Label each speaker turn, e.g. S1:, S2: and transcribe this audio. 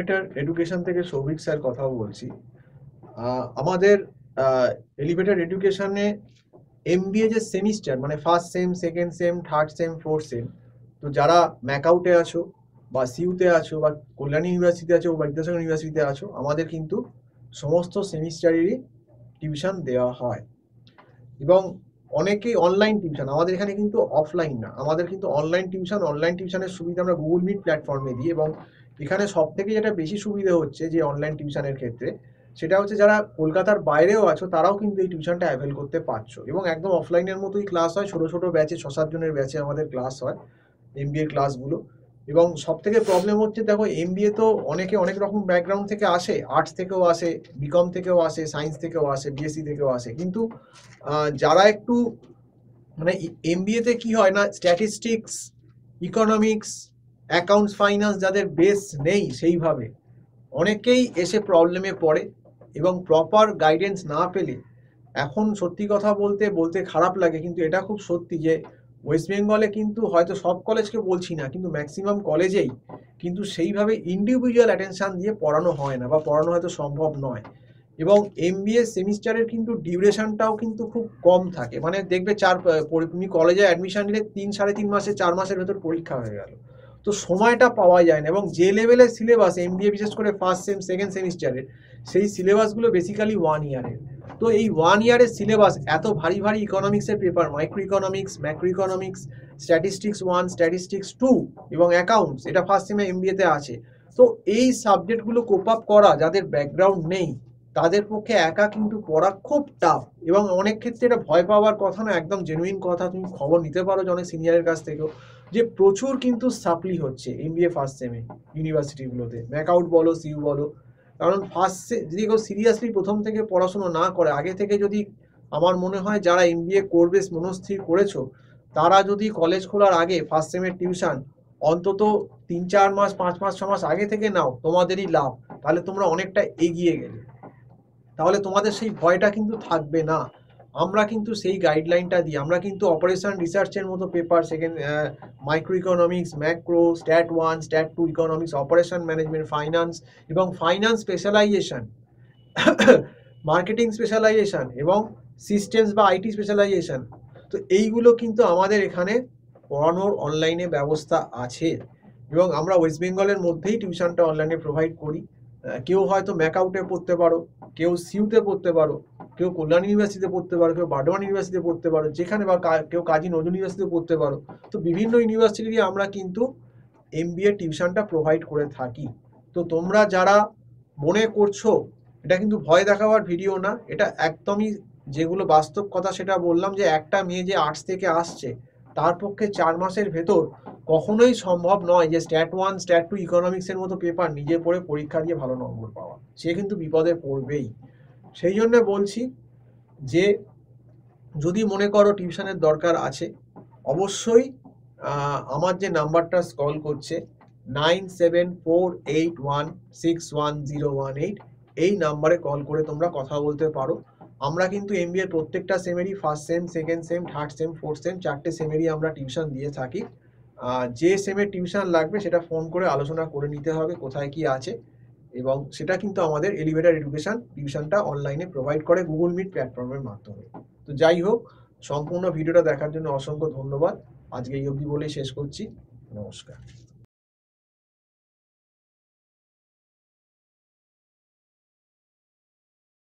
S1: Elevator education থেকে Souvik sir কথা বলছি। আমাদের এলিভেটর এডুকেশনে এমবিএ যে সেমিস্টার মানে first sem, second sem, third sem, fourth same, তো যারা ম্যাকআউটে আছো বা সিইউতে আছো বা কল্যাণী ইউনিভার্সিটিতে আছো বা বিদ্যাসাগর ইউনিভার্সিটিতে আছো, আমাদের কিন্তু সমস্ত সেমিস্টারেরই টিউশন দেওয়া হয়। এবং অনেকেই অনলাইন টিউশন, আমাদের এখানে কিন্তু অফলাইন না, আমাদের কিন্তু অনলাইন টিউশন। অনলাইন টিউশনের সুবিধা আমরা গুগল মিট প্ল্যাটফর্মে দিই। এবং এখানে সব থেকে যেটা বেশি সুবিধা হচ্ছে যে অনলাইন টিউশনের ক্ষেত্রে, সেটা হচ্ছে যারা কলকাতার বাইরেও আছো তারাও কিন্তু এই টিউশনটা অ্যাভেল করতে পারছো। এবং একদম অফলাইনের মতোই ক্লাস হয়, ছোটো ছোটো ব্যাচে 6-7 জনের ব্যাচে আমাদের ক্লাস হয় এমবিএ ক্লাসগুলো। এবং সব থেকে প্রবলেম হচ্ছে, দেখো এমবিএ তো অনেকে অনেক রকম ব্যাকগ্রাউন্ড থেকে আসে, আর্টস থেকেও আসে, বিকম থেকেও আসে, সায়েন্স থেকেও আসে, বিএসসি থেকেও আসে। কিন্তু যারা একটু মানে এমবিএতে কি হয় না, স্ট্যাটিস্টিক্স, ইকোনমিক্স, অ্যাকাউন্টস, ফাইন্যান্স যাদের বেস নেই সেইভাবে, অনেকেই এসে প্রবলেমে পড়ে। এবং প্রপার গাইডেন্স না পেলে, এখন সত্যি কথা বলতে বলতে খারাপ লাগে কিন্তু এটা খুব সত্যি যে ওয়েস্ট বেঙ্গলে কিন্তু, হয়তো সব কলেজকে বলছি না, কিন্তু ম্যাক্সিমাম কলেজেই কিন্তু সেইভাবে ইন্ডিভিজুয়াল অ্যাটেনশন দিয়ে পড়ানো হয় না বা পড়ানো হয়তো সম্ভব নয়। এবং এমবিএ সেমিস্টারের কিন্তু ডিউরেশনটাও কিন্তু খুব কম থাকে। মানে দেখবে তুমি কলেজে অ্যাডমিশন নিলে 3-3.5 মাসে, 4 মাসের ভেতর পরীক্ষা হয়ে গেল। তো সময়টা পাওয়া যায় না। এবং যে লেভেলের সিলেবাস এমবিএ, বিশেষ করে ফার্স্ট সেম, সেকেন্ড সেমিস্টারের, সেই সিলেবাসগুলো বেসিক্যালি 1 ইয়ারের। তো এই 1 ইয়ারের সিলেবাস এত ভারী ভারী ইকোনমিক্সের paper, micro economics, macro economics, statistics 1, statistics 2 এবং অ্যাকাউন্টস, এটা ফার্স্ট সেমে এমবিএতে আছে। তো এই সাবজেক্টগুলো কোপ আপ করা যাদের ব্যাকগ্রাউন্ড নেই, তাদের পক্ষে একা কিন্তু পড়া খুব টাফ। এবং অনেক ক্ষেত্রে এটা ভয় পাওয়ার কথা না, একদম জেনুইন কথা। তুমি খবর নিতে পারো যে অনেক সিনিয়রের কাছ থেকেও, যে প্রচুর কিন্তু সাপ্লি হচ্ছে এমবিএ ফার্স্ট সেমে ইউনিভার্সিটিগুলোতে, ম্যাকআউট বলো, সিইউ বলো। কারণ যদি কেউ সিরিয়াসলি প্রথম থেকে পড়াশোনা না করে, আগে থেকে যদি, আমার মনে হয় যারা এমবিএ করবে মনস্থির করেছো, তারা যদি কলেজ খোলার আগে ফার্স্ট সেমের টিউশন অন্তত 3-4 মাস, 5 মাস, 6 মাস আগে থেকে নাও, তোমাদেরই লাভ। তাহলে তোমরা অনেকটা এগিয়ে গেলে, তাহলে তোমাদের সেই ভয়টা কিন্তু থাকবে না। আমরা কিন্তু সেই গাইডলাইনটা দিই। আমরা কিন্তু অপারেশন রিসার্চের মতো paper, second micro economics, macro, stat 1, stat 2 economics, operation management, finance এবং ফাইন্যান্স স্পেশালাইজেশন, মার্কেটিং স্পেশালাইজেশন এবং সিস্টেমস বা আইটি স্পেশালাইজেশন, তো এইগুলো কিন্তু আমাদের এখানে পড়ানোর অনলাইনে ব্যবস্থা আছে। এবং আমরা ওয়েস্ট বেঙ্গলের মধ্যেই টিউশনটা অনলাইনে প্রোভাইড করি। কেউ হয়তো ম্যাকআউটে পড়তে পারো, কেউ সিইউতে পড়তে পারো, কেউ কল্যাণ ইউনিভার্সিটিতে পড়তে পারো, কেউ বার্ডওয়ান ইউনিভার্সিটিতে পড়তে পারো, যেখানে বা কেউ কাজী নজরুল ইউনিভার্সিটিতে পড়তে পারো। তো বিভিন্ন ইউনিভার্সিটি আমরা কিন্তু এমবিএ টিউশনটা প্রোভাইড করে থাকি। তো তোমরা যারা মনে করছো, এটা কিন্তু ভয় দেখাবার ভিডিও না, এটা একদমই যেগুলো বাস্তব কথা সেটা বললাম, যে একটা মেয়ে যে আর্টস থেকে আসছে, তার পক্ষে 4 মাসের ভেতর কখনোই সম্ভব নয় যে স্ট্যাট 1, স্ট্যাট 2 ইকোনমিক্সের মতো পেপার নিজে পড়ে পরীক্ষা দিয়ে ভালো নম্বর পাওয়া। সে কিন্তু বিপদে পড়বেই। সেই জন্য বলছি যে যদি মনে করো টিউশনের দরকার আছে, অবশ্যই আমার যে নাম্বারটা স্ক্রল করছে 9748161018, এই নাম্বারে কল করে তোমরা কথা বলতে পারো। আমরা কিন্তু এমবিএ প্রত্যেকটা সেমেরই first sem, second sem, third sem, fourth sem, 4টে সেমেরই আমরা টিউশন দিয়ে থাকি। যে সেমের টিউশন লাগবে সেটা ফোন করে আলোচনা করে নিতে হবে কোথায় কি আছে। এবং সেটা কিন্তু আমাদের এলিভেটর এডুকেশন টিউশনটা অনলাইনে প্রোভাইড করে গুগল মিট প্ল্যাটফর্মের মাধ্যমে। তো যাই হোক, সম্পূর্ণ ভিডিওটা দেখার জন্য অসংখ্য ধন্যবাদ। আজকে এই অবধি বলেই শেষ করছি। নমস্কার।